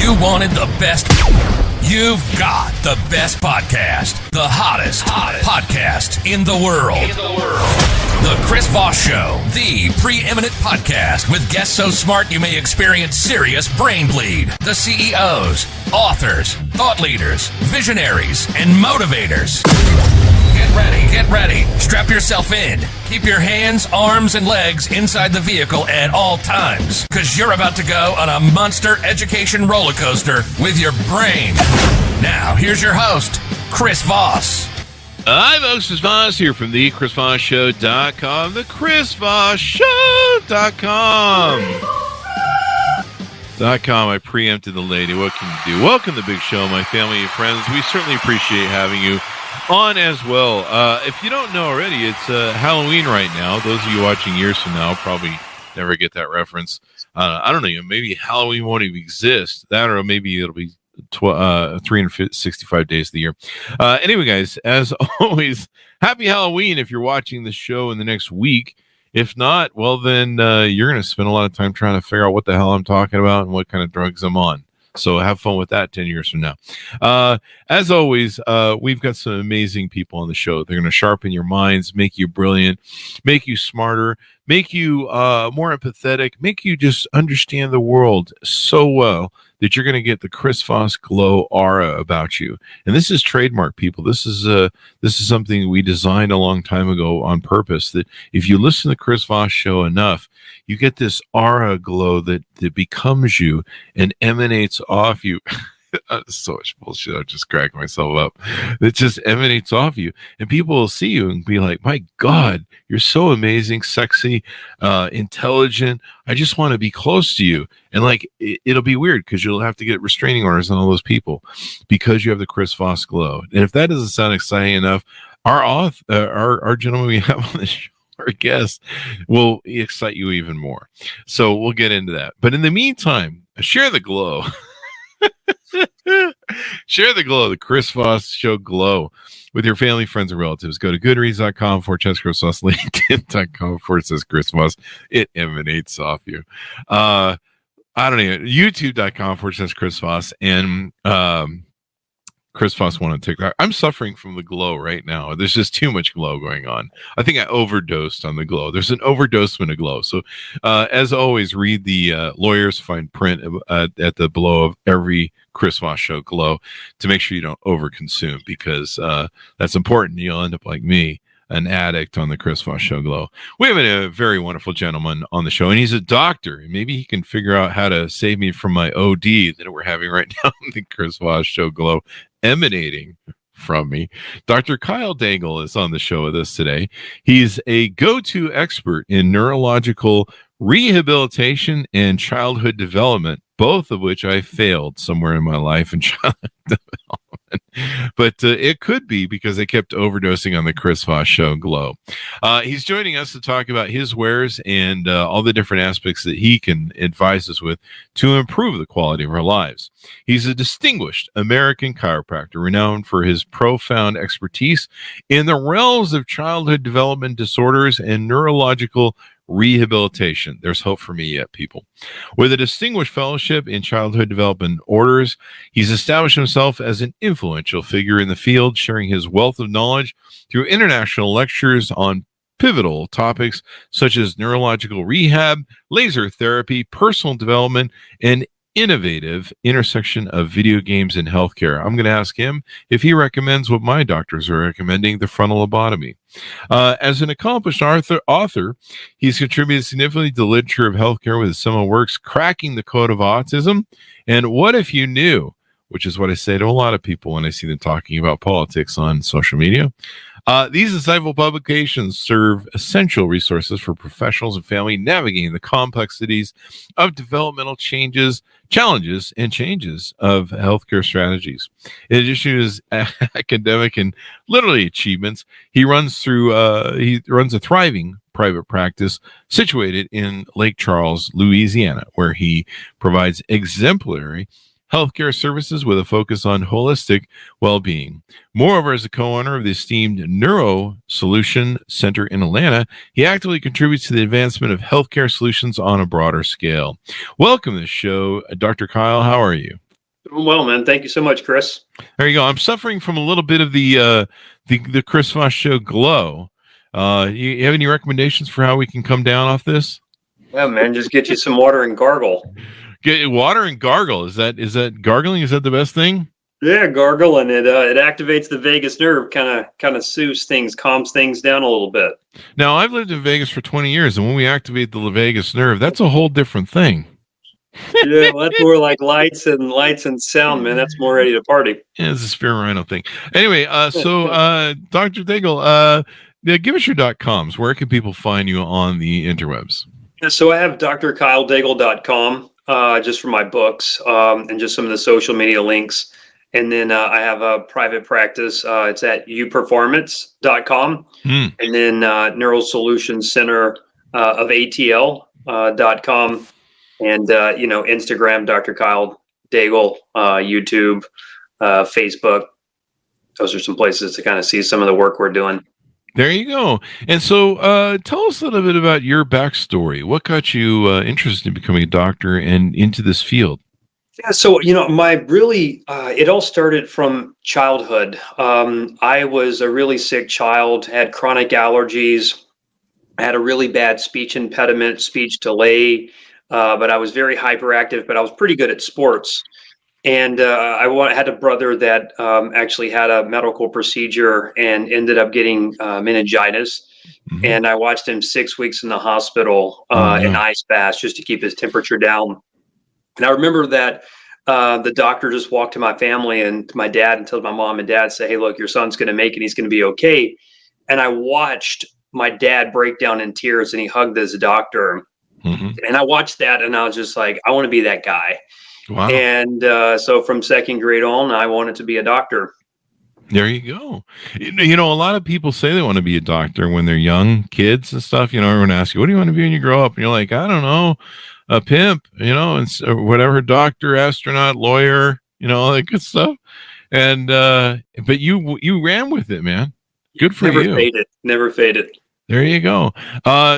You wanted the best. You've got the best podcast. The hottest podcast in the world. The Chris Voss Show, the preeminent podcast with guests so smart you may experience serious brain bleed. The CEOs, authors, thought leaders, visionaries, and motivators. Get ready. Strap yourself in. Keep your hands, arms, and legs inside the vehicle at all times, because you're about to go on a monster education roller coaster with your brain. Now, here's your host, Chris Voss. Hi, folks. Chris Voss here from the ChrisVossShow.com. The ChrisVossShow.com. I preempted the lady. What can you do? Welcome to the big show, my family and friends. We certainly appreciate having you on as well. If you don't know already, it's Halloween right now. Those of you watching years from now probably never get that reference. I don't know. Maybe Halloween won't even exist. That, or maybe it'll be 365 days of the year. Anyway, guys, as always, happy Halloween if you're watching the show in the next week. If not, well, then you're going to spend a lot of time trying to figure out what the hell I'm talking about and what kind of drugs I'm on. So have fun with that 10 years from now. As always, we've got some amazing people on the show. They're going to sharpen your minds, make you brilliant, make you smarter, make you more empathetic, make you just understand the world so well that you're going to get the Chris Voss glow aura about you. And this is trademark, people. This is something we designed a long time ago on purpose, that if you listen to the Chris Voss Show enough, you get this aura glow that becomes you and emanates off you. So much bullshit. I'm just cracking myself up. It just emanates off you, and people will see you and be like, my God, you're so amazing, sexy, intelligent. I just want to be close to you. And like, it'll be weird because you'll have to get restraining orders on all those people because you have the Chris Voss glow. And if that doesn't sound exciting enough, our gentleman we have on the show, our guest, will excite you even more. So we'll get into that. But in the meantime, share the glow. Share the glow, the Chris Voss Show glow, with your family, friends, and relatives. Go to goodreads.com/Chris Voss, LinkedIn.com/Chris Voss. It emanates off you. I don't know, YouTube.com/Chris Voss, and Chris Voss wanted to take that. I'm suffering from the glow right now. There's just too much glow going on. I think I overdosed on the glow. There's an overdosement of glow. So, as always, read the lawyer's fine print at the below of every Chris Voss Show glow to make sure you don't overconsume, because that's important. You'll end up like me, an addict on the Chris Voss Show glow. We have a very wonderful gentleman on the show, and he's a doctor. Maybe he can figure out how to save me from my OD that we're having right now on the Chris Voss Show glow emanating from me. Dr. Kyle Daigle is on the show with us today. He's a go-to expert in neurological rehabilitation and childhood development, both of which I failed somewhere in my life in childhood development. But it could be because I kept overdosing on the Chris Voss Show glow. He's joining us to talk about his wares and all the different aspects that he can advise us with to improve the quality of our lives. He's a distinguished American chiropractor renowned for his profound expertise in the realms of childhood development disorders and neurological rehabilitation. There's hope for me yet, people. With a distinguished fellowship in childhood development orders, he's established himself as an influential figure in the field, sharing his wealth of knowledge through international lectures on pivotal topics such as neurological rehab, laser therapy, personal development, and innovative intersection of video games and healthcare. I'm going to ask him if he recommends what my doctors are recommending, the frontal lobotomy. As an accomplished author, he's contributed significantly to the literature of healthcare with his seminal works, Cracking the Code of Autism and What If You Knew, which is what I say to a lot of people when I see them talking about politics on social media. These insightful publications serve essential resources for professionals and family navigating the complexities of developmental challenges, and changes of healthcare strategies. In addition to his academic and literary achievements, he runs a thriving private practice situated in Lake Charles, Louisiana, where he provides exemplary healthcare services with a focus on holistic well-being. Moreover, as a co-owner of the esteemed NeuroSolution Center in Atlanta, he actively contributes to the advancement of healthcare solutions on a broader scale. Welcome to the show, Dr. Kyle. How are you? Well, man, thank you so much, Chris. There you go. I'm suffering from a little bit of the Chris Voss show glow. You have any recommendations for how we can come down off this? Yeah, man, just get you some water and gargle. Get water and gargle. Is that gargling? Is that the best thing? Yeah, gargle, and it activates the vagus nerve, kind of soothes things, calms things down a little bit. Now, I've lived in Vegas for 20 years, and when we activate the vagus nerve, that's a whole different thing. Yeah, well, that's more like lights and sound, man. That's more ready to party. Yeah, it's a spirit rhino thing. Anyway, so Dr. Daigle, give us your .coms. Where can people find you on the interwebs? Yeah, so I have drkyledaigle.com just for my books and just some of the social media links. And then I have a private practice. It's at uperformance.com. And then NeuroSolution Center of ATL.com. And, Instagram, Dr. Kyle Daigle, YouTube, Facebook. Those are some places to kind of see some of the work we're doing. There you go. And so tell us a little bit about your backstory. What got you interested in becoming a doctor and into this field? Yeah, so, it all started from childhood. I was a really sick child, had chronic allergies, had a really bad speech impediment, speech delay, but I was very hyperactive, but I was pretty good at sports. And I had a brother that actually had a medical procedure and ended up getting meningitis. Mm-hmm. And I watched him 6 weeks in the hospital in ice baths just to keep his temperature down. And I remember that the doctor just walked to my family and to my dad and told my mom and dad, say, hey, look, your son's going to make it. He's going to be okay. And I watched my dad break down in tears and he hugged this doctor. Mm-hmm. And I watched that and I was just like, I want to be that guy. Wow. And so from second grade on, I wanted to be a doctor. There you go. A lot of people say they want to be a doctor when they're young kids and stuff. Everyone asks you, what do you want to be when you grow up? And you're like, I don't know. A pimp, and whatever, doctor, astronaut, lawyer, all that good stuff. And but you ran with it, man. Good for you. Never faded. There you go.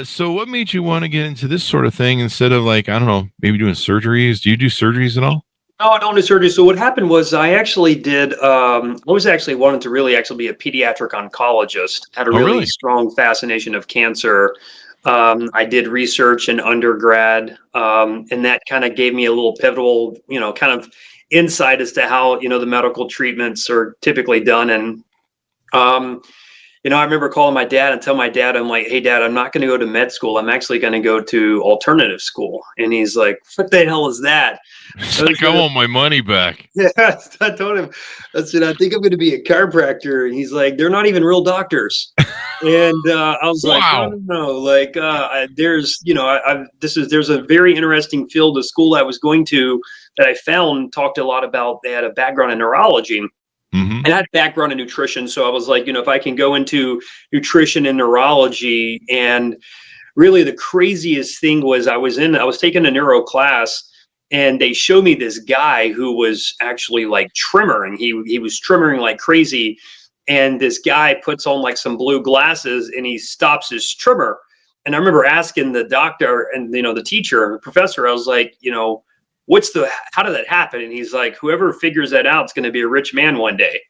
So what made you want to get into this sort of thing instead of maybe doing surgeries? Do you do surgeries at all? No, I don't do surgery. So what happened was I actually did, I was actually wanted to really be a pediatric oncologist. Had a really strong fascination of cancer. I did research in undergrad, and that kind of gave me a little pivotal, kind of insight as to how, the medical treatments are typically done. And, I remember calling my dad and telling my dad, I'm like, hey, Dad, I'm not going to go to med school. I'm actually going to go to alternative school. And he's like, what the hell is that? It's like, I want my money back. Yeah, I told him, I said, I think I'm going to be a chiropractor. And he's like, they're not even real doctors. And I was like, wow. I don't know. There's a very interesting field of school I was going to that I found talked a lot about, they had a background in neurology. Mm-hmm. And I had a background in nutrition. So I was like, if I can go into nutrition and neurology. And really the craziest thing was I was taking a neuro class and they showed me this guy who was actually like trimmer, and he was trimmering like crazy. And this guy puts on like some blue glasses and he stops his trimmer. And I remember asking the doctor and, the teacher, the professor, I was like, how did that happen? And he's like, whoever figures that out is going to be a rich man one day.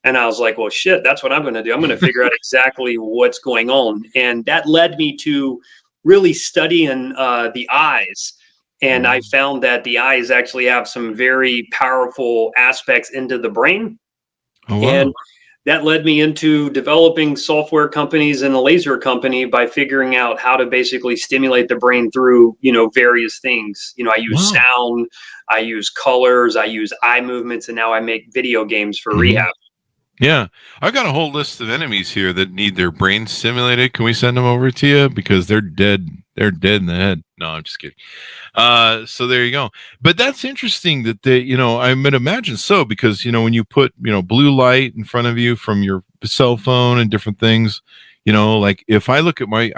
And I was like, well, shit, that's what I'm going to do. I'm going to figure out exactly what's going on. And that led me to really studying the eyes. And I found that the eyes actually have some very powerful aspects into the brain. Oh, wow. And that led me into developing software companies and a laser company by figuring out how to basically stimulate the brain through, various things. I use sound, I use colors, I use eye movements, and now I make video games for rehab. Yeah. I've got a whole list of enemies here that need their brain stimulated. Can we send them over to you? Because they're dead. They're dead in the head. No, I'm just kidding. So there you go. But that's interesting that they, I would imagine so, because, when you put, blue light in front of you from your cell phone and different things, like if I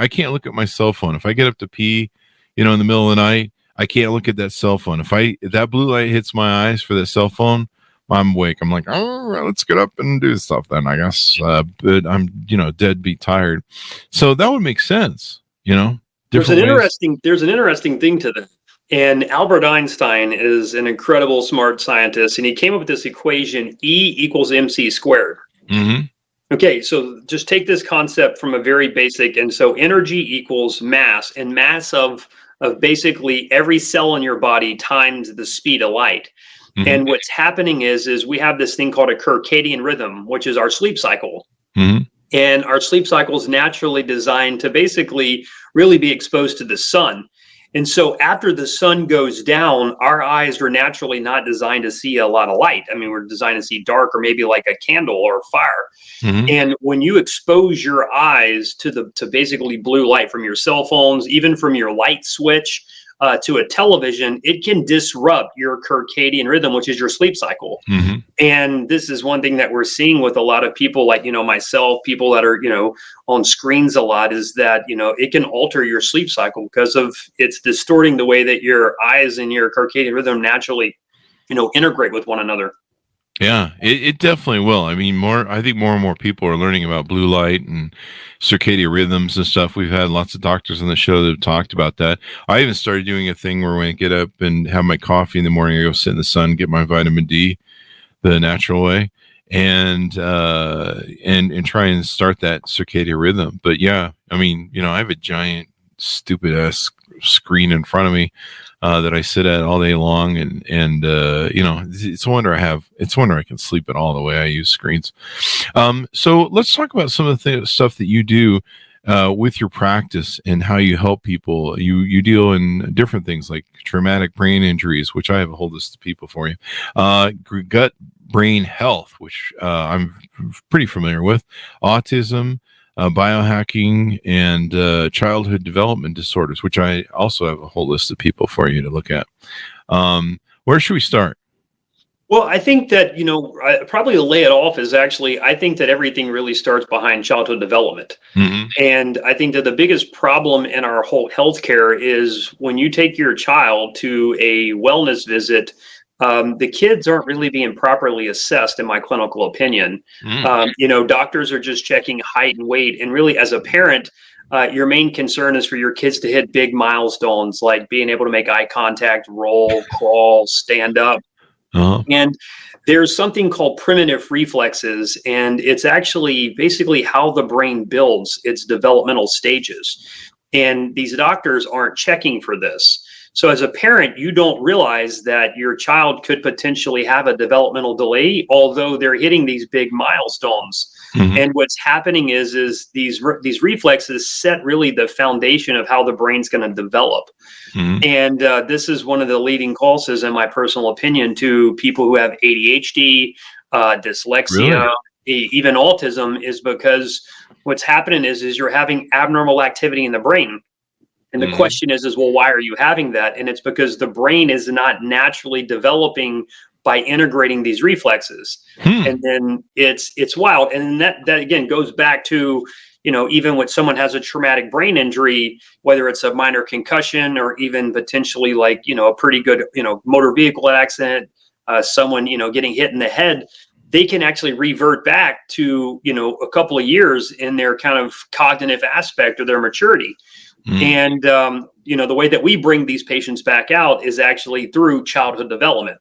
can't look at my cell phone. If I get up to pee, in the middle of the night, I can't look at that cell phone. If that blue light hits my eyes for that cell phone, I'm awake. I'm like, oh, let's get up and do stuff then, I guess. But I'm, deadbeat tired. So that would make sense, There's an interesting thing to that. And Albert Einstein is an incredible smart scientist, and he came up with this equation, E equals mc squared. Mm-hmm. Okay, so just take this concept from a very basic, and so energy equals mass, and mass of basically every cell in your body times the speed of light. Mm-hmm. And what's happening is we have this thing called a circadian rhythm, which is our sleep cycle. Mm-hmm. And our sleep cycle is naturally designed to basically really be exposed to the sun. And so after the sun goes down, our eyes are naturally not designed to see a lot of light. I mean, we're designed to see dark or maybe like a candle or fire. Mm-hmm. And when you expose your eyes to basically blue light from your cell phones, even from your light switch, to a television, it can disrupt your circadian rhythm, which is your sleep cycle. Mm-hmm. And this is one thing that we're seeing with a lot of people, like, myself, people that are, on screens a lot, is that, it can alter your sleep cycle because of it's distorting the way that your eyes and your circadian rhythm naturally, integrate with one another. Yeah, it definitely will. I mean, I think more and more people are learning about blue light and circadian rhythms and stuff. We've had lots of doctors on the show that have talked about that. I even started doing a thing where when I get up and have my coffee in the morning, I go sit in the sun, get my vitamin D the natural way, and try and start that circadian rhythm. But yeah, I mean, I have a giant stupid ass screen in front of me that I sit at all day long, and it's a wonder I can sleep at all the way I use screens. So let's talk about some of the stuff that you do with your practice and how you help people. You deal in different things like traumatic brain injuries, which I have a whole list of people for you. Gut brain health, which I'm pretty familiar with. Autism. Biohacking and childhood development disorders, which I also have a whole list of people for you to look at. Where should we start? Well, I think that, probably to lay it off is actually, I think that everything really starts behind childhood development. Mm-hmm. And I think that the biggest problem in our whole healthcare is when you take your child to a wellness visit, the kids aren't really being properly assessed, in my clinical opinion. Doctors are just checking height and weight. And really, as a parent, your main concern is for your kids to hit big milestones, like being able to make eye contact, roll, crawl, stand up. Uh-huh. And there's something called primitive reflexes, and it's actually basically how the brain builds its developmental stages. And these doctors aren't checking for this. So as a parent, you don't realize that your child could potentially have a developmental delay, although they're hitting these big milestones. Mm-hmm. And what's happening is these reflexes set really the foundation of how the brain's going to develop. Mm-hmm. And this is one of the leading causes, in my personal opinion, to people who have ADHD, dyslexia, even autism, is because what's happening is you're having abnormal activity in the brain. And the question is, well, why are you having that? And it's because the brain is not naturally developing by integrating these reflexes. And then it's wild. And that again goes back to, even when someone has a traumatic brain injury, whether it's a minor concussion or even potentially like, a pretty good, motor vehicle accident, someone, getting hit in the head, they can actually revert back to, a couple of years in their kind of cognitive aspect or their maturity. And, the way that we bring these patients back out is actually through childhood development.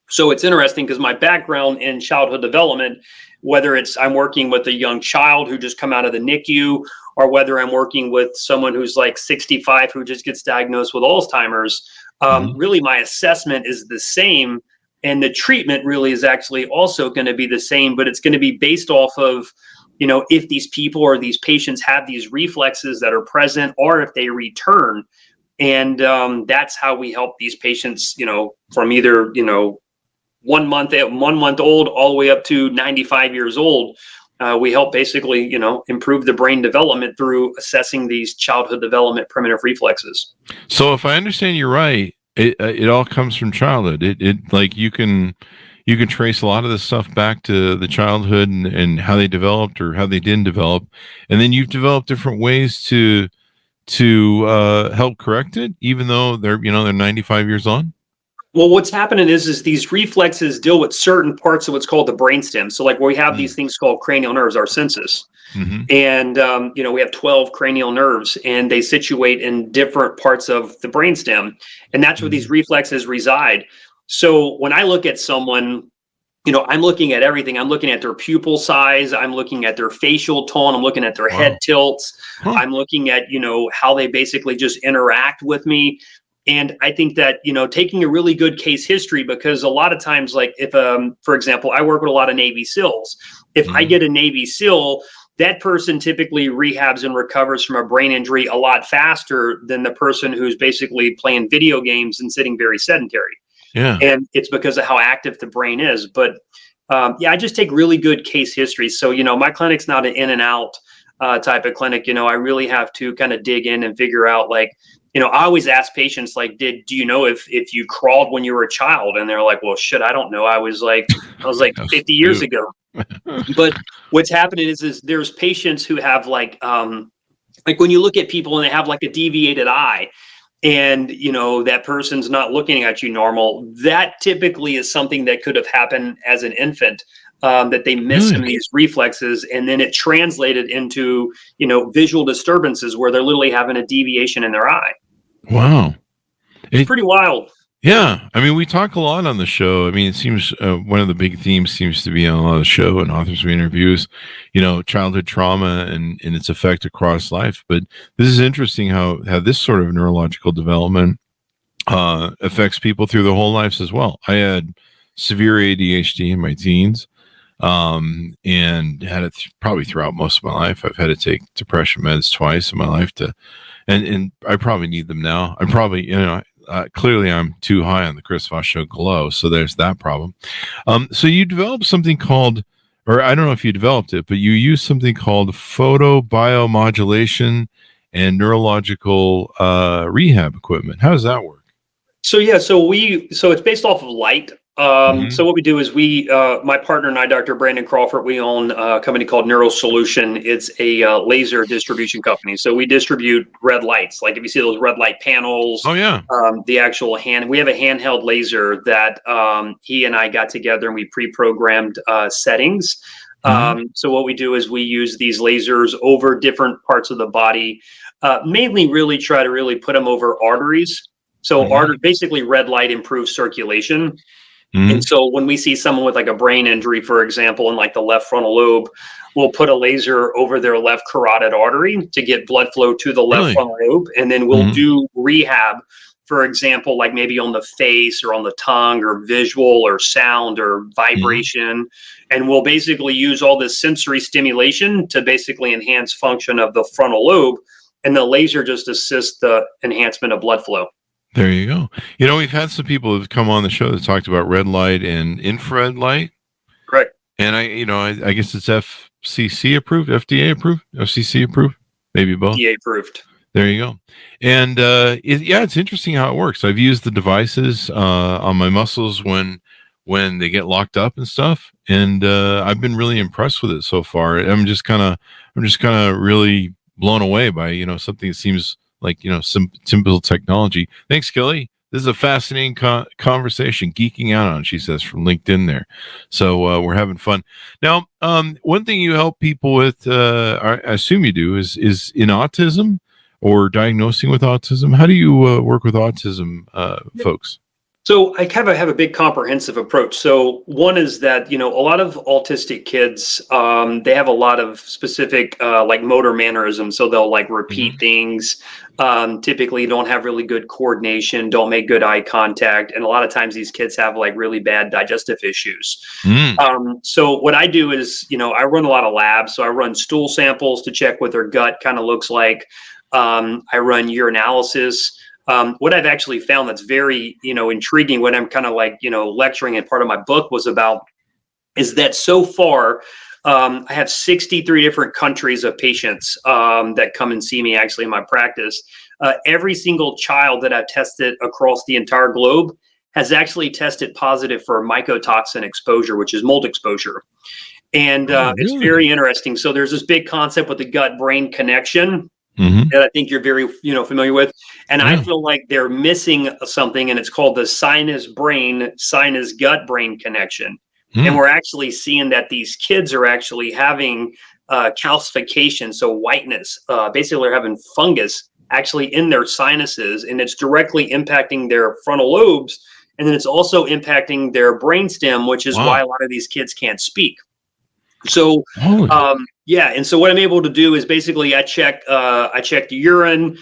So it's interesting because my background in childhood development, whether it's I'm working with a young child who just come out of the NICU, or whether I'm working with someone who's like 65 who just gets diagnosed with Alzheimer's, really my assessment is the same. And the treatment really is actually also going to be the same, but it's going to be based off of, if these people or these patients have these reflexes that are present, or if they return. And that's how we help these patients, from either, 1 month old all the way up to 95 years old. We help basically, improve the brain development through assessing these childhood development primitive reflexes. So if I understand you right, it all comes from childhood. It like you can trace a lot of this stuff back to the childhood and how they developed or how they didn't develop, and then you've developed different ways to help correct it, even though they're 95 years on. Well, what's happening is these reflexes deal with certain parts of what's called the brainstem. So like we have these things called cranial nerves, our senses. Mm-hmm. And, we have 12 cranial nerves, and they situate in different parts of the brainstem. And that's where these reflexes reside. So when I look at someone, I'm looking at everything. I'm looking at their pupil size. I'm looking at their facial tone. I'm looking at their head tilts. I'm looking at, how they basically just interact with me. And I think that, taking a really good case history, because a lot of times, like if, for example, I work with a lot of Navy SEALs. If I get a Navy SEAL, that person typically rehabs and recovers from a brain injury a lot faster than the person who's basically playing video games and sitting very sedentary. Yeah. And it's because of how active the brain is. But I just take really good case history. So, my clinic's not an in and out type of clinic. I really have to kind of dig in and figure out, like, I always ask patients, like, do you know if you crawled when you were a child? And they're like, well, shit, I don't know. I was like 50 years ago. But what's happening is there's patients who have like when you look at people and they have like a deviated eye, and that person's not looking at you normal, that typically is something that could have happened as an infant, that they miss some of these reflexes, and then it translated into visual disturbances where they're literally having a deviation in their eye. Wow. It's pretty wild. Yeah. I mean, we talk a lot on the show. I mean, it seems one of the big themes seems to be on a lot of the show and authors we interviews, childhood trauma and its effect across life. But this is interesting how this sort of neurological development affects people through their whole lives as well. I had severe ADHD in my teens, and had it probably throughout most of my life. I've had to take depression meds twice in my life and I probably need them now. I'm probably, clearly I'm too high on the Chris Voss Show glow. So there's that problem. So you developed something called, or I don't know if you developed it, but you used something called photobiomodulation and neurological rehab equipment. How does that work? So it's based off of light. So what we do is my partner and I, Dr. Brandon Crawford, we own a company called NeuroSolution. It's a laser distribution company. So we distribute red lights. Like if you see those red light panels, the actual we have a handheld laser that he and I got together and we pre-programmed settings. So what we do is we use these lasers over different parts of the body, mainly really try to really put them over arteries. So basically red light improves circulation. And so when we see someone with like a brain injury, for example, in like the left frontal lobe, we'll put a laser over their left carotid artery to get blood flow to the left frontal lobe. And then we'll do rehab, for example, like maybe on the face or on the tongue or visual or sound or vibration. And we'll basically use all this sensory stimulation to basically enhance function of the frontal lobe. And the laser just assists the enhancement of blood flow. There you go. We've had some people who've come on the show that talked about red light and infrared light. Right. And I guess it's FCC approved, FDA approved, FCC approved, maybe both. FDA approved. There you go. And it's interesting how it works. I've used the devices on my muscles when they get locked up and stuff, and I've been really impressed with it so far. I'm just kind of really blown away by something that seems like simple technology. Thanks, Kelly. This is a fascinating conversation. Geeking out on, she says, from LinkedIn there. So we're having fun. Now, one thing you help people with, I assume you do, is in autism or diagnosing with autism. How do you work with autism folks? So I kind of have a big comprehensive approach. So one is that, a lot of autistic kids, they have a lot of specific like motor mannerisms. So they'll like repeat things, typically don't have really good coordination, don't make good eye contact. And a lot of times these kids have like really bad digestive issues. So what I do is, I run a lot of labs. So I run stool samples to check what their gut kind of looks like. I run urinalysis. What I've actually found that's very, intriguing, what I'm kind of like, lecturing and part of my book was about, is that so far, I have 63 different countries of patients that come and see me actually in my practice. Every single child that I've tested across the entire globe has actually tested positive for mycotoxin exposure, which is mold exposure. And it's very interesting. So there's this big concept with the gut-brain connection. That I think you're very, familiar with. And I feel like they're missing something, and it's called the sinus gut brain connection. And we're actually seeing that these kids are actually having calcification, so whiteness. Basically, they're having fungus actually in their sinuses, and it's directly impacting their frontal lobes. And then it's also impacting their brainstem, which is why a lot of these kids can't speak. So, and so what I'm able to do is basically I check the urine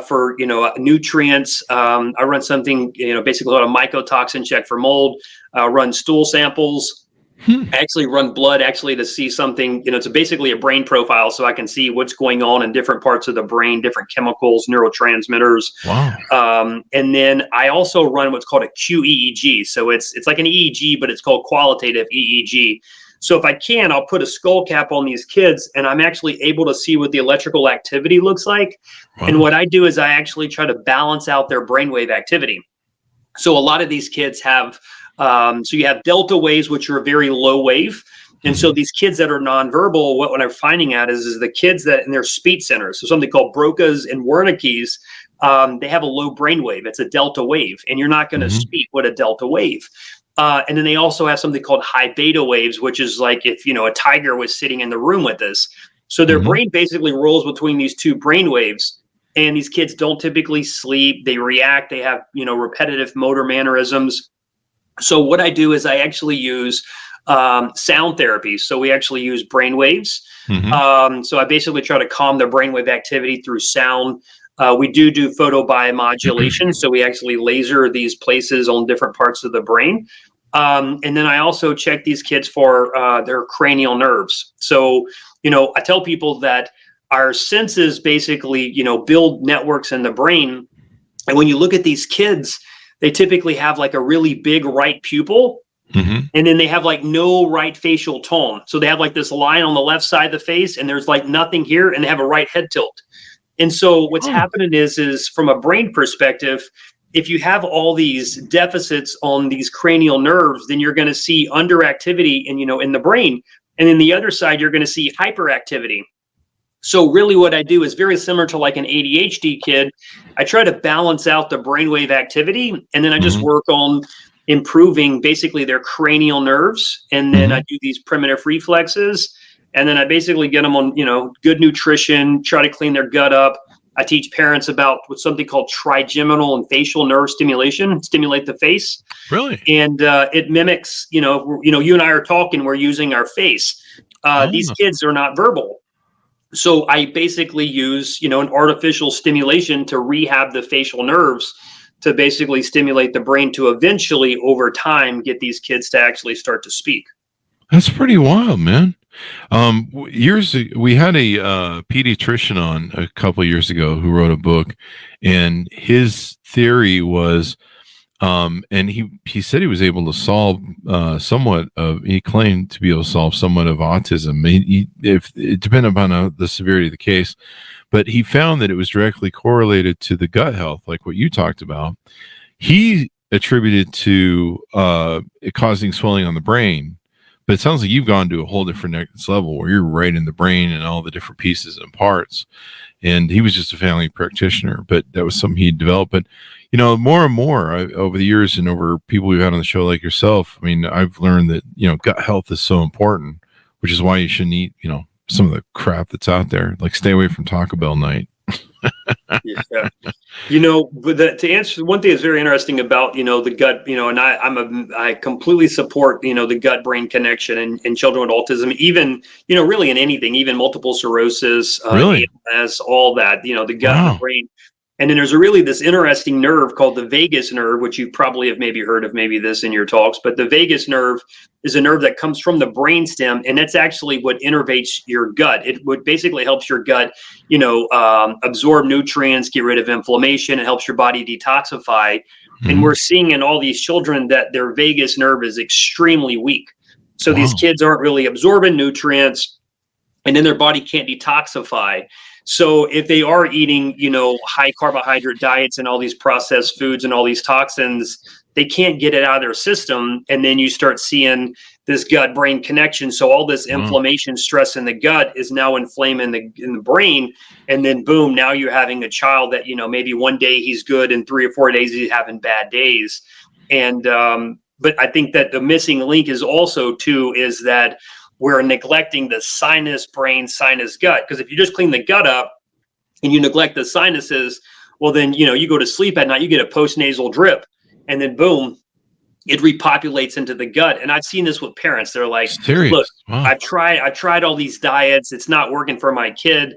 for nutrients. I run something basically a mycotoxin check for mold. Run stool samples. I actually run blood to see something. It's basically a brain profile, so I can see what's going on in different parts of the brain, different chemicals, neurotransmitters. Wow. And then I also run what's called a QEEG. So it's like an EEG, but it's called qualitative EEG. So if I can, I'll put a skull cap on these kids, and I'm actually able to see what the electrical activity looks like. Wow. And what I do is I actually try to balance out their brainwave activity. So a lot of these kids have, so you have delta waves, which are a very low wave. And so these kids that are nonverbal, what I'm finding out is the kids that in their speech centers, so something called Broca's and Wernicke's, they have a low brainwave. It's a delta wave, and you're not going to speak with a delta wave. And then they also have something called high beta waves, which is like if, a tiger was sitting in the room with us. So their brain basically rolls between these two brain waves, and these kids don't typically sleep. They react. They have, repetitive motor mannerisms. So what I do is I actually use sound therapy. So we actually use brain waves. So I basically try to calm their brainwave activity through sound. We do photobiomodulation, so we actually laser these places on different parts of the brain. And then I also check these kids for their cranial nerves. So, I tell people that our senses basically, build networks in the brain. And when you look at these kids, they typically have like a really big right pupil. And then they have like no right facial tone. So they have like this line on the left side of the face, and there's like nothing here, and they have a right head tilt. And so what's happening is from a brain perspective, if you have all these deficits on these cranial nerves, then you're going to see underactivity in the brain. And then the other side, you're going to see hyperactivity. So really what I do is very similar to like an ADHD kid. I try to balance out the brainwave activity, and then I just work on improving basically their cranial nerves. And then I do these primitive reflexes. And then I basically get them on, good nutrition, try to clean their gut up. I teach parents about what's something called trigeminal and facial nerve stimulation, stimulate the face. Really? And it mimics, you and I are talking, we're using our face. These kids are not verbal. So I basically use, an artificial stimulation to rehab the facial nerves to basically stimulate the brain to eventually, over time, get these kids to actually start to speak. That's pretty wild, man. We had a pediatrician on a couple of years ago who wrote a book, and his theory was, and he said he was able to solve he claimed to be able to solve somewhat of autism. If it depended upon the severity of the case, but he found that it was directly correlated to the gut health, like what you talked about. He attributed to it causing swelling on the brain. But it sounds like you've gone to a whole different next level where you're right in the brain and all the different pieces and parts. And he was just a family practitioner, but that was something he developed. But, more and more over the years and over people we've had on the show like yourself, I mean, I've learned that, gut health is so important, which is why you shouldn't eat, some of the crap that's out there. Like stay away from Taco Bell night. Yeah. But to answer one thing that's very interesting about, the gut, and I completely support, the gut brain connection in children with autism, even, really in anything, even multiple sclerosis, ALS, all that, the gut and the brain. And then there's this interesting nerve called the vagus nerve, which you probably have maybe heard of this in your talks, but the vagus nerve is a nerve that comes from the brainstem, and that's actually what innervates your gut. It would basically helps your gut, absorb nutrients, get rid of inflammation. It helps your body detoxify. And we're seeing in all these children that their vagus nerve is extremely weak. So these kids aren't really absorbing nutrients, and then their body can't detoxify. So if they are eating, high carbohydrate diets and all these processed foods and all these toxins, they can't get it out of their system. And then you start seeing this gut brain connection. So all this inflammation, stress in the gut is now inflaming in the brain. And then boom, now you're having a child that, maybe one day he's good and 3 or 4 days he's having bad days. And, but I think that the missing link is also too, is that we're neglecting the sinus, brain, sinus, gut. Because if you just clean the gut up and you neglect the sinuses, well, then, you go to sleep at night, you get a postnasal drip, and then boom, it repopulates into the gut. And I've seen this with parents. They're like, Serious? look, Wow. I tried all these diets. It's not working for my kid.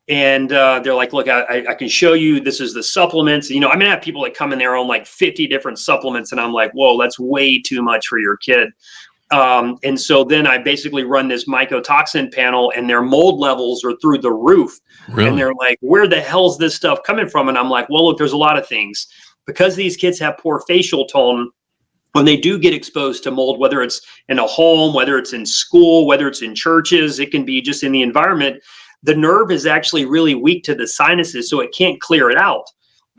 And they're like, look, I can show you, this is the supplements. I'm going to have people that come in there on like 50 different supplements. And I'm like, whoa, that's way too much for your kid. And so then I basically run this mycotoxin panel, and their mold levels are through the roof. Really? And they're like, where the hell's this stuff coming from? And I'm like, well, look, there's a lot of things. Because these kids have poor facial tone, when they do get exposed to mold, whether it's in a home, whether it's in school, whether it's in churches, it can be just in the environment, the nerve is actually really weak to the sinuses, so it can't clear it out.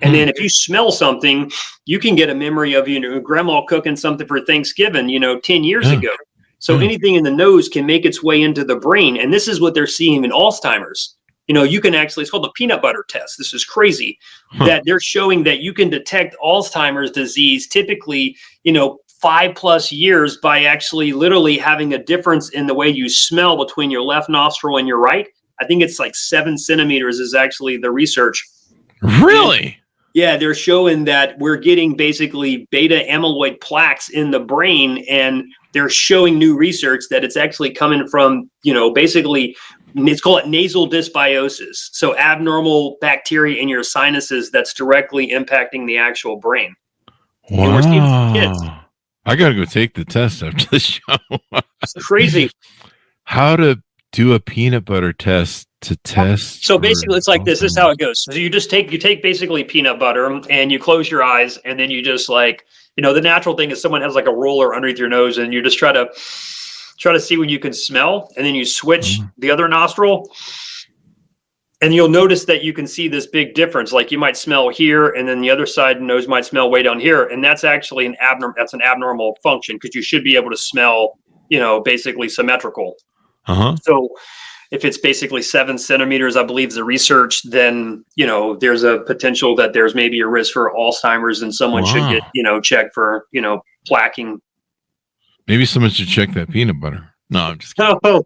And then if you smell something, you can get a memory of, grandma cooking something for Thanksgiving, 10 years ago. So anything in the nose can make its way into the brain. And this is what they're seeing in Alzheimer's. You can actually, it's called the peanut butter test. This is crazy that they're showing that you can detect Alzheimer's disease typically, 5+ years by actually literally having a difference in the way you smell between your left nostril and your right. I think it's like 7 centimeters is actually the research. Really? Yeah, they're showing that we're getting basically beta amyloid plaques in the brain, and they're showing new research that it's actually coming from, basically, it's called nasal dysbiosis. So abnormal bacteria in your sinuses that's directly impacting the actual brain. Wow. And we're seeing kids. I got to go take the test after the show. It's crazy. How to do a peanut butter test to test. So basically it's like this. This is how it goes. So you take basically peanut butter and you close your eyes, and then you just like, the natural thing is someone has like a roller underneath your nose, and you just try to see when you can smell, and then you switch the other nostril, and you'll notice that you can see this big difference. Like you might smell here, and then the other side nose might smell way down here. And that's actually an abnormal function, because you should be able to smell, basically symmetrical. So if it's basically 7 centimeters, I believe is the research, then, there's a potential that there's maybe a risk for Alzheimer's, and someone should get, checked for, plaquing. Maybe someone should check that peanut butter. No, I'm just kidding. Oh,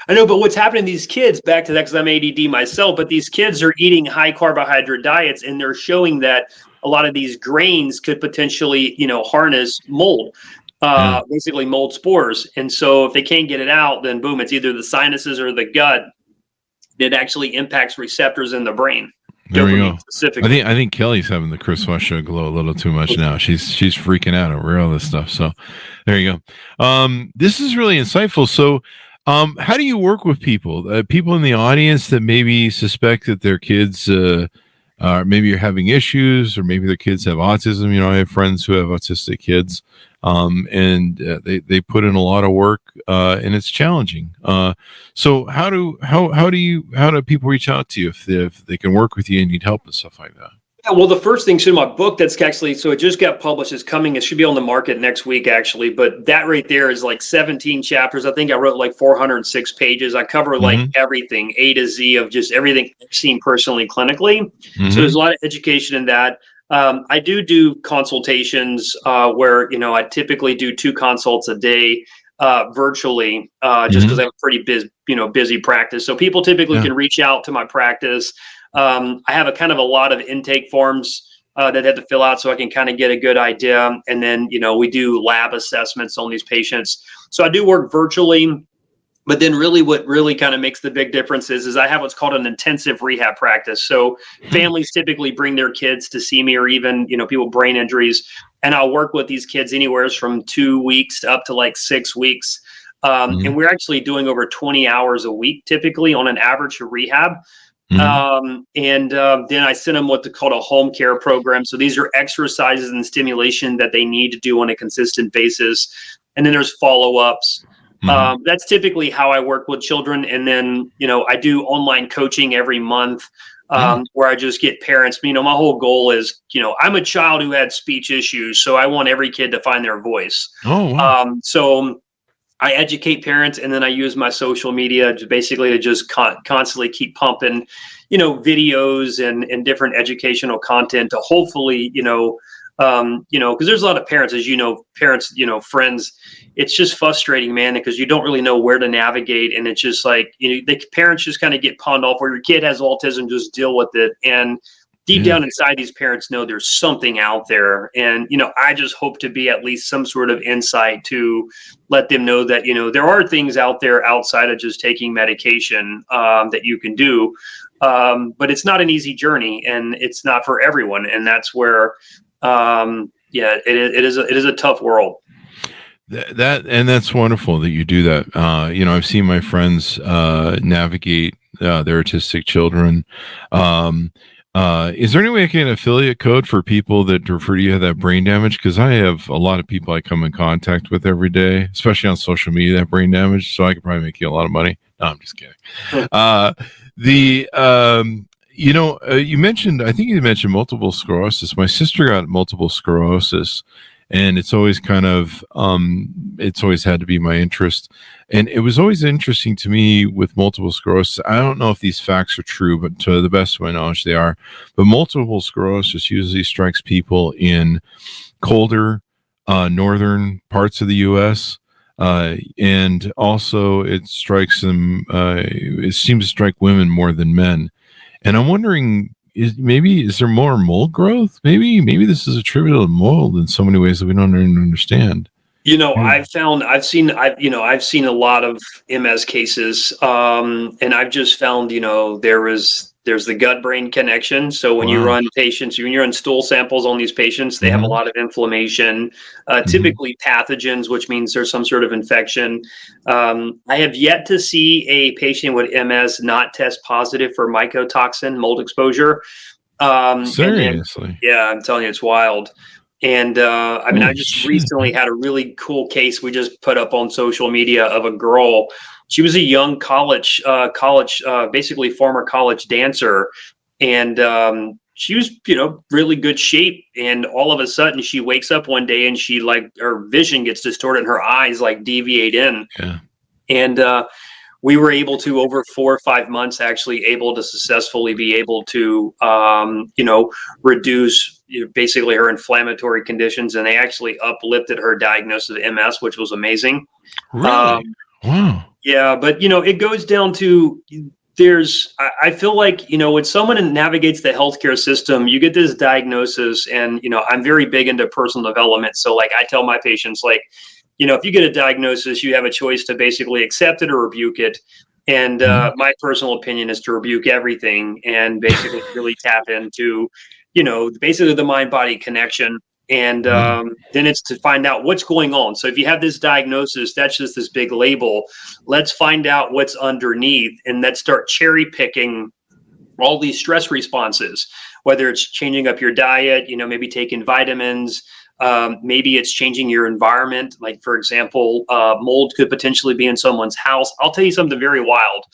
I know, but what's happening to these kids, back to that, because I'm ADD myself, but these kids are eating high carbohydrate diets, and they're showing that a lot of these grains could potentially, harness mold. Basically mold spores. And so if they can't get it out, then boom, it's either the sinuses or the gut that actually impacts receptors in the brain. There we go. Specifically. I think Kelly's having the Chris Voss show glow a little too much now. She's freaking out over all this stuff. So there you go. This is really insightful. So how do you work with people? People in the audience that maybe suspect that their kids maybe are having issues, or maybe their kids have autism. I have friends who have autistic kids. And they put in a lot of work, and it's challenging. So how do people reach out to you if they can work with you and need help and stuff like that? Yeah, well, the first thing, so my book that's actually, so it just got published, is coming. It should be on the market next week, actually. But that right there is like 17 chapters. I think I wrote like 406 pages. I cover like everything, A to Z of just everything I've seen personally, clinically. So there's a lot of education in that. I do consultations where, I typically do 2 consults a day virtually, just because I have a pretty busy practice. So people typically can reach out to my practice. I have a lot of intake forms that they have to fill out, so I can kind of get a good idea. And then, we do lab assessments on these patients. So I do work virtually. But then really what really kind of makes the big difference is I have what's called an intensive rehab practice. So families typically bring their kids to see me, or even, people with brain injuries. And I'll work with these kids anywhere from 2 weeks up to like 6 weeks. And we're actually doing over 20 hours a week, typically on an average for rehab. Then I send them what's called a home care program. So these are exercises and stimulation that they need to do on a consistent basis. And then there's follow-ups. That's typically how I work with children. And then, I do online coaching every month, where I just get parents. My whole goal is, I'm a child who had speech issues, so I want every kid to find their voice. Oh, wow. So I educate parents, and then I use my social media to just constantly keep pumping, videos and different educational content to hopefully, Because there's a lot of parents, as parents, friends. It's just frustrating, man, because you don't really know where to navigate, and it's just like the parents just kind of get pawned off. Where your kid has autism, just deal with it, and deep down inside, these parents know there's something out there. And, I just hope to be at least some sort of insight to let them know that, there are things out there outside of just taking medication that you can do. But it's not an easy journey, and it's not for everyone. And that's where, it is a tough world. And that's wonderful that you do that. I've seen my friends navigate their autistic children. Is there any way I can get an affiliate code for people that refer to you have that brain damage? Because I have a lot of people I come in contact with every day, especially on social media, that brain damage. So I could probably make you a lot of money. No, I'm just kidding. You mentioned, I think you mentioned multiple sclerosis. My sister got multiple sclerosis, and it's always kind of, it's always had to be my interest. And it was always interesting to me with multiple sclerosis. I don't know if these facts are true, but to the best of my knowledge, they are. But multiple sclerosis usually strikes people in colder, northern parts of the U.S., and also it strikes them, it seems to strike women more than men. And I'm wondering, is there more mold growth? Maybe this is attributable to mold in so many ways that we don't even understand. I've seen a lot of MS cases, and I've just found, there's the gut-brain connection. So when you run stool samples on these patients, they have a lot of inflammation, typically pathogens, which means there's some sort of infection. I have yet to see a patient with MS not test positive for mycotoxin, mold exposure. Seriously? I'm telling you, it's wild. And I just recently had a really cool case we just put up on social media of a girl. She was a young basically former college dancer, and she was, really good shape. And all of a sudden, she wakes up one day and she her vision gets distorted, and her eyes deviate in. Yeah. And we were able to, over 4 or 5 months, actually able to successfully be able to, reduce basically her inflammatory conditions. And they actually uplifted her diagnosis of MS, which was amazing. Really? Wow. Yeah. But, it goes down to, I feel like, when someone navigates the healthcare system, you get this diagnosis, and, I'm very big into personal development. So I tell my patients, if you get a diagnosis, you have a choice to basically accept it or rebuke it. And my personal opinion is to rebuke everything and basically really tap into, basically the mind-body connection. And then it's to find out what's going on. So if you have this diagnosis, that's just this big label. Let's find out what's underneath, and let's start cherry picking all these stress responses, whether it's changing up your diet, maybe taking vitamins. Maybe it's changing your environment. Like, for example, mold could potentially be in someone's house. I'll tell you something very wild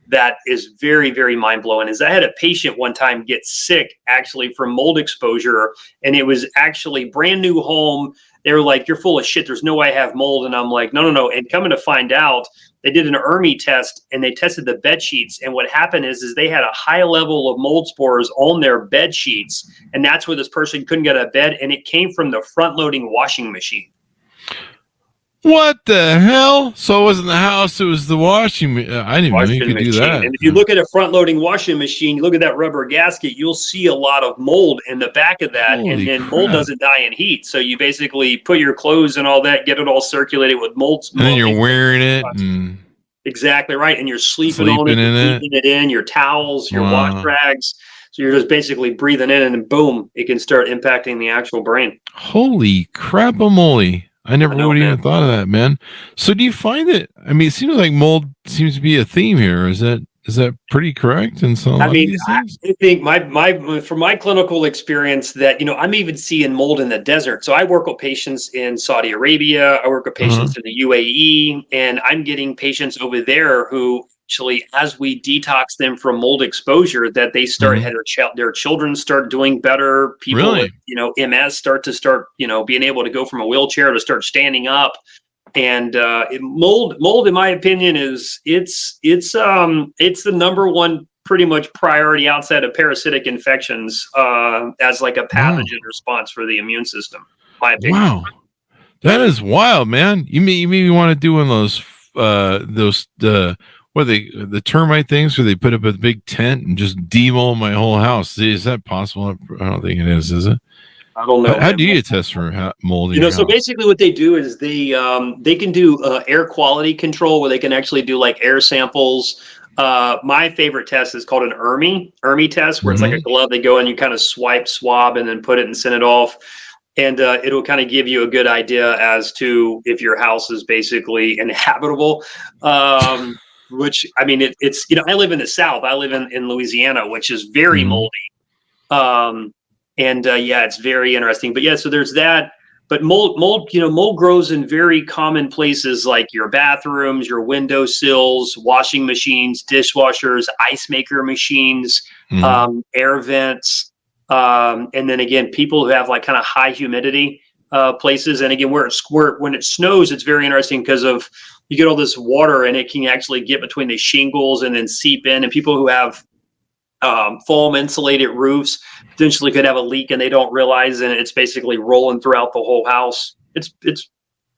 that is very, very mind-blowing. Is I had a patient one time get sick actually from mold exposure, and it was actually brand new home. They were like, "You're full of shit. There's no way I have mold." And I'm like, no. And coming to find out, they did an ERMI test, and they tested the bed sheets. And what happened is they had a high level of mold spores on their bed sheets. And that's where this person couldn't get out of bed. And it came from the front loading washing machine. What the hell? So it wasn't the house, it was the washing machine. I didn't even know you could do that. And if you look at a front-loading washing machine, you look at that rubber gasket, you'll see a lot of mold in the back of that. Holy and crap. Mold doesn't die in heat. So you basically put your clothes and all that, get it all circulated with mold. And then you're wearing it. And exactly right. And you're sleeping on it, breathing it in, your towels, your wash rags. So you're just basically breathing in, and then boom, it can start impacting the actual brain. Holy crap-a-moly. I never would have even thought of that, man. So do you find that, it seems like mold seems to be a theme here. Is that pretty correct? And so, I think from my clinical experience that, I'm even seeing mold in the desert. So I work with patients in Saudi Arabia. I work with patients in the UAE, and I'm getting patients over there who actually, as we detox them from mold exposure, that they start their children start doing better. People with MS start being able to go from a wheelchair to start standing up. And mold, in my opinion, is it's the number one pretty much priority outside of parasitic infections as like a pathogen response for the immune system. My opinion. Wow, that is wild, man. You maybe want to do one of those what are the termite things where they put up a big tent and just demol my whole house? Is that possible? I don't think it is it? I don't know. How do you test for mold? So basically what they do is they can do air quality control where they can actually do like air samples. My favorite test is called an ERMI test, where it's like a glove. They go and you kind of swipe, swab, and then put it and send it off. And it'll kind of give you a good idea as to if your house is basically inhabitable. Which, I mean, it's, I live in the South. I live in Louisiana, which is very moldy. It's very interesting. But yeah, so there's that. But mold grows in very common places like your bathrooms, your windowsills, washing machines, dishwashers, ice maker machines, air vents. And then again, people who have like kind of high humidity places. And again, when it snows, it's very interesting because you get all this water and it can actually get between the shingles and then seep in. And people who have foam insulated roofs potentially could have a leak and they don't realize, and it's basically rolling throughout the whole house. But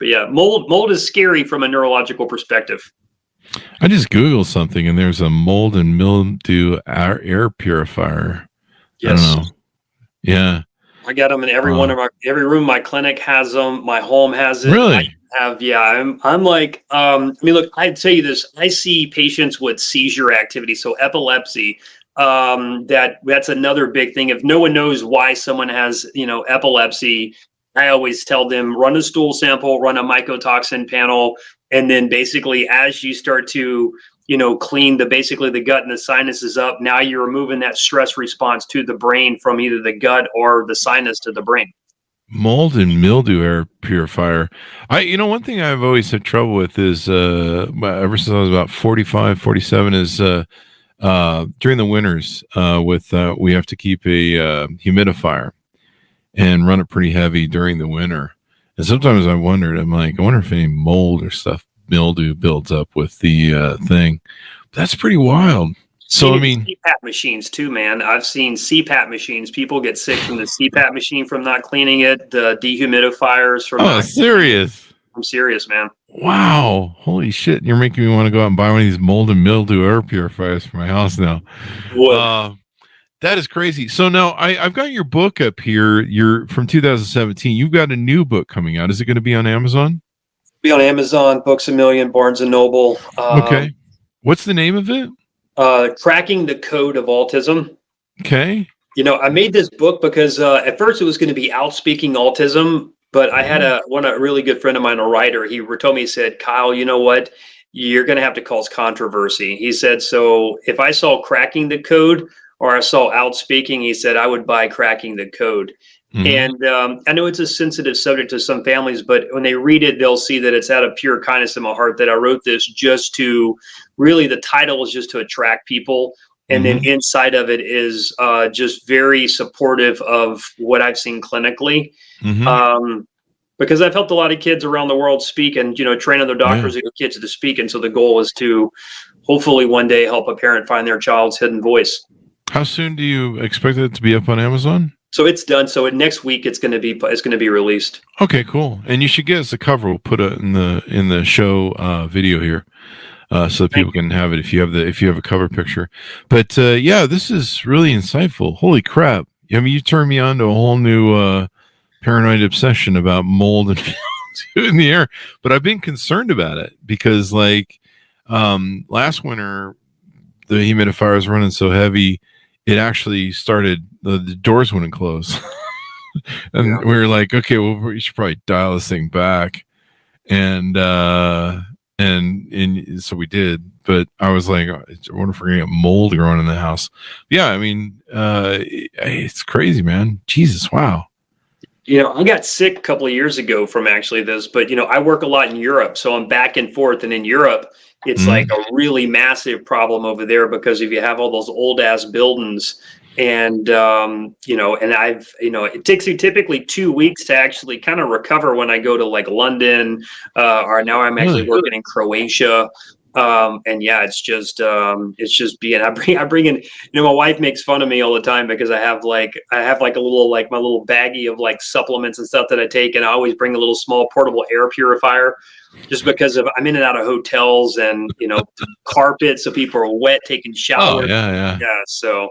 yeah, mold is scary from a neurological perspective. I just Googled something and there's a mold and mildew air purifier. Yes. I don't know. Yeah. I got them in every room. My clinic has them. My home has it. Really? I'm like, look, I'd tell you this. I see patients with seizure activity. So epilepsy, that's another big thing. If no one knows why someone has, epilepsy, I always tell them run a stool sample, run a mycotoxin panel. And then basically as you start to, clean the gut and the sinuses up, now you're removing that stress response to the brain from either the gut or the sinus to the brain. Mold and mildew air purifier. One thing I've always had trouble with is, ever since I was about 45, 47 is, during the winters, we have to keep a humidifier and run it pretty heavy during the winter. And sometimes I wonder if any mold or mildew builds up with the thing. That's pretty wild. So, CPAP machines too, man. I've seen CPAP machines. People get sick from the CPAP machine from not cleaning it. The dehumidifiers from. Serious? I'm serious, man. Wow. Holy shit. You're making me want to go out and buy one of these mold and mildew air purifiers for my house now. That is crazy. So now I've got your book up here. You're from 2017. You've got a new book coming out. Is it going to be on Amazon? Be on Amazon, Books A Million, Barnes and Noble. Okay. What's the name of it? Cracking the Code of Autism. Okay. I made this book because at first it was going to be Outspeaking Autism, but I had a really good friend of mine, a writer. He told me, he said, Kyle, you know what? You're going to have to cause controversy. He said, so if I saw Cracking the Code or I saw Outspeaking, he said, I would buy Cracking the Code. And I know it's a sensitive subject to some families, but when they read it, they'll see that it's out of pure kindness in my heart that I wrote this just to really, the title is just to attract people. And then inside of it is just very supportive of what I've seen clinically. Because I've helped a lot of kids around the world speak and, train other doctors and kids to speak. And so the goal is to hopefully one day help a parent find their child's hidden voice. How soon do you expect it to be up on Amazon? So it's done. So next week it's going to be released. Okay, cool. And you should get us a cover. We'll put it in the show video here, so that people can have it if you have a cover picture. But this is really insightful. Holy crap! I mean, you turned me on to a whole new paranoid obsession about mold and in the air. But I've been concerned about it because, last winter, the humidifier was running so heavy. It actually started, the doors wouldn't close. And we were like, okay, well, we should probably dial this thing back. And so we did. But I was like, I wonder if we're going to get mold growing in the house. Yeah, I mean, it's crazy, man. Jesus, wow. I got sick a couple of years ago from actually this, but, I work a lot in Europe. So I'm back and forth. And in Europe, it's like a really massive problem over there because if you have all those old ass buildings and, it takes you typically 2 weeks to actually kind of recover when I go to like London, or now I'm actually working in Croatia. And yeah, it's just being, I bring in, my wife makes fun of me all the time because I have like a little, like my little baggie of like supplements and stuff that I take. And I always bring a little small portable air purifier just because I'm in and out of hotels and, carpets. So people are wet taking showers. Oh, yeah. Yeah. So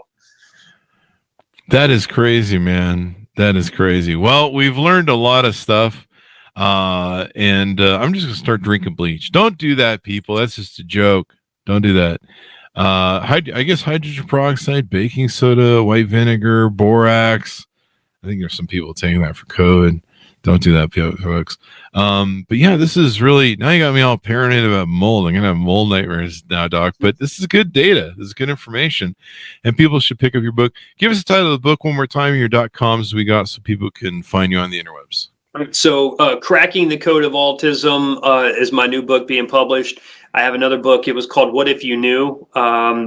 That is crazy, man. That is crazy. Well, we've learned a lot of stuff. And I'm just gonna start drinking bleach. Don't do that, people. That's just a joke. Don't do that. I guess hydrogen peroxide, baking soda, white vinegar, borax. I think there's some people taking that for COVID. Don't do that, folks. But yeah, this is really, now you got me all paranoid about mold. I'm gonna have mold nightmares now, Doc. But this is good data. This is good information, and people should pick up your book. Give us the title of the book one more time. Your .coms we got, so people can find you on the interwebs. So, Cracking the Code of Autism is my new book being published. I have another book. It was called What If You Knew?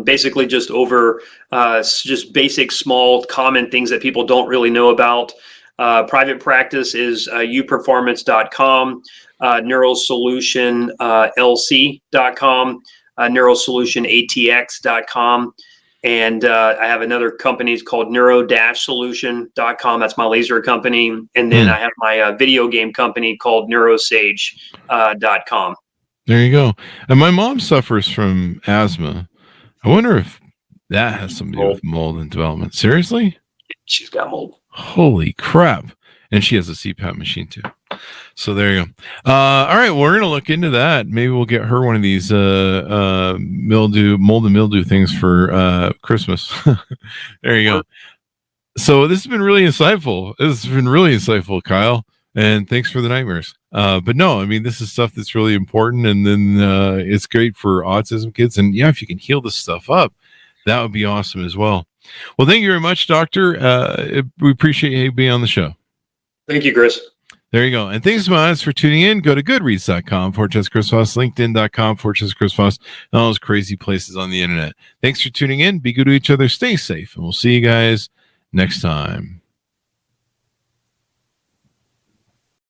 Basically just over just basic, small, common things that people don't really know about. Private practice is uperformance.com, NeuroSolutionLC.com, NeuroSolutionATX.com. And I have another company called neuro-solution.com. That's my laser company. And then I have my video game company called neurosage.com. There you go. And my mom suffers from asthma. I wonder if that has something to do with mold and development. Seriously? She's got mold. Holy crap. And she has a CPAP machine too. So there you go. All right, well, we're going to look into that. Maybe we'll get her one of these mold and mildew things for Christmas. There you go. So this has been really insightful. This has been really insightful, Kyle. And thanks for the nightmares. But no, I mean, this is stuff that's really important. And then it's great for autism kids. And yeah, if you can heal this stuff up, that would be awesome as well. Well, thank you very much, Doctor. We appreciate you being on the show. Thank you, Chris. There you go. And thanks so much for tuning in. Go to goodreads.com/Chris Voss, LinkedIn.com/Chris Voss, and all those crazy places on the internet. Thanks for tuning in. Be good to each other. Stay safe. And we'll see you guys next time.